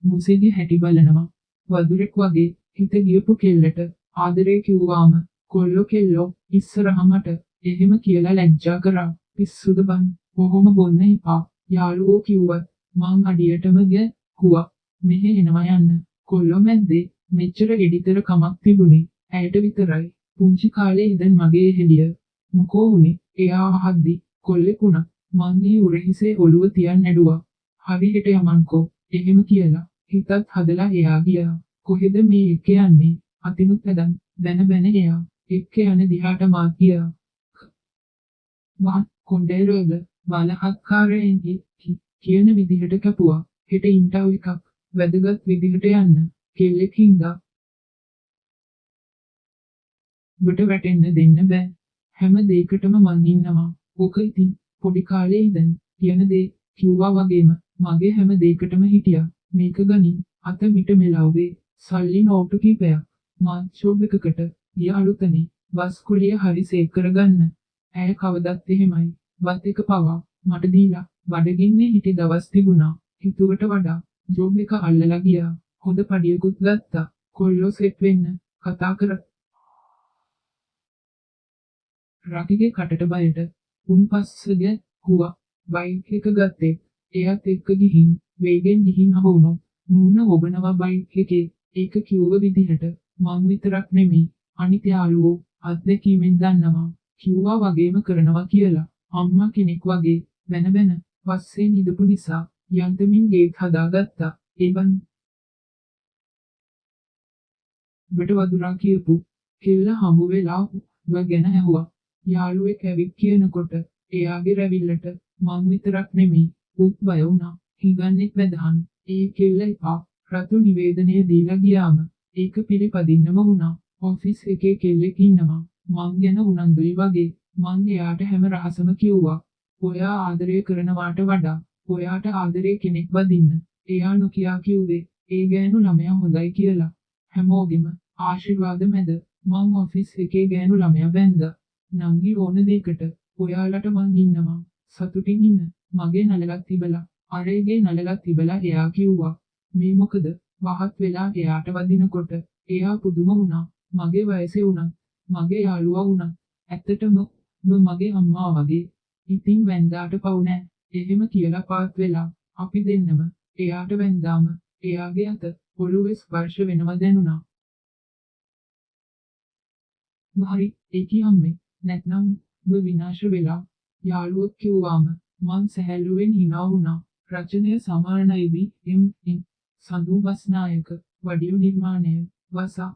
මුසෙගේ හැටි බලනවා. වදුරෙක් වගේ හිත ගියපු කෙල්ලට ආදරේ කිව්වාම කොල්ලෝ කෙල්ලෝ ඉස්සරහමට එහෙම කියලා ලැජ්ජා කරා. පිස්සුද බන්. කොහොම බොන්න එපා. යාළුවෝ කිව්වත් මං අඩියටම ගැහුවා. මෙහෙ එනවා යන්න. කොල්ලෝ මැද්දේ මෙච්චර එඩිතර කමක් තිබුණේ ඇයට විතරයි. පුංචි කාලේ ඉඳන් මගේ හෙළිය. මොකෝ උනේ? එයා අහද්දි කොල්ලෙකුණා. මං ඒ උරහිසේ ඔළුව තියන් ඇඩුවා. හරි හෙට යමන්කෝ. එහෙම කියලා හිතත් හදලා එයා ගියා. කොහෙද මේ එක්ක යන්නේ? අතිනුත් ඇදන් බැන බැන එයා එක්ක යන දිහාට මාත් ගියා. වාන් කොණ්ඩේරවල බලහත්කාරයෙන් කියන විදිහට කැපුවා. හෙට ඉන්ටර්වයුව එකක් වැදගත් විදිහට යන්න. කෙල්ලෙක් හින්දා ඔබට වැටෙන්න දෙන්න බෑ. හැම දෙයකටම මං ඉන්නවා. ඔක ඉතින් පොඩි කාලේ ඉඳන් කියන දේ කිව්වා වගේම මගේ හැම දෙයකටම හිටියා. මේක ගනින් අත මිට මෙලව්වේ සල්ලි නෝටු කීපයක්. මාත් ෂොප් එකකට ගිය අලුතනේ බස් කුලිය හරි සේව් කරගන්න. ඇය කවදත් එහෙමයි. වත් එක පවා මට දීලා බඩගින්නේ හිටි දවස් තිබුණා. හිතුවට වඩා ජොබ් එක අල්ලලා ගියා. හොඳ පඩියකුත් ගත්තා. කොල්ලෝ සෙට් වෙන්න කතා කර රකිගේ කටට බයට උන් පස්සද හුවා බයික් එක ගත්තේ. එයාත් එක්ක ගිහින් වේගෙන් ගිහින් අහුනොත් මූණ ඔබනවා බයික් එකේ. ඒක කිව්ව විදිහට මං විතරක් නෙමෙයි අනිත් යාළුවෝ අත්දැකීමෙන් දන්නවා. කිව්වා වගේම කරනවා කියලා. අම්මා කෙනෙක් වගේ බැන බැන පස්සේ නිදපු නිසා යන්තමින් ගේට් හදාගත්තා. ඒවන් බට වදුරා කියපු කෙල්ල හමු වෙලා ව ගැන ඇහුවා. යාළුවෙක් ඇවිත් කියනකොට එයාගේ රැවිල්ලට මං විතරක් නෙමෙයි උත් බය වුණා. හිඟන්නෙත් වැදහන්. ඒ කෙල්ල එපා රතු නිවේදනය දීලා ගියාම ඒක පිළිපදින්නම වුණා. ඔෆිස් එකේ කෙල්ලෙක් ඉන්නවා. මං ගැන උනන්දුයි වගේ. මං එයාට හැම රහසම කිව්වා. ඔයා ආදරය කරනවාට වඩා ඔයාට ආදරේ කෙනෙක් වදින්න. එයා නොකියා කිව්වේ ඒ ගෑනු ළමයා හොඳයි කියලා. හැමෝගෙම ආශිර්වාද මැද මං ඔෆිස් එකේ ගෑනු ළමයා බැන්දා. නංගි ඕන දෙයකට ඔයාලට මං ඉන්නවා. සතුටින් ඉන්න. මගේ නළලක් තිබලා අරේගේ නළලක් තිබලා එයා කිව්වා. මේ මොකද? වහත් වෙලා එයාට වදිනකොට එයා පුදුම වුණා. මගේ වයසේ වුණත් මගේ යාළුවා වුණත් ඇත්තටම මගේ අම්මා වගේ. ඉතින් වැන්දාට පව් නෑ. එහෙම කියලා පාත් වෙලා අපි දෙන්නම එයාට වැන්දාම එයාගේ අත ඔළුවේ ස්පර්ශ වෙනවා දැනුණා. හරි ඒකී අම්මේ නැත්නම් විනාශ වෙලා යාළුවෙක් කිව්වාම මං සැහැල්ලුවෙන් hina වුණා. රචනය සමානයිවි එම් සඳු බස්නායක වඩියු නිර්මාණය වසා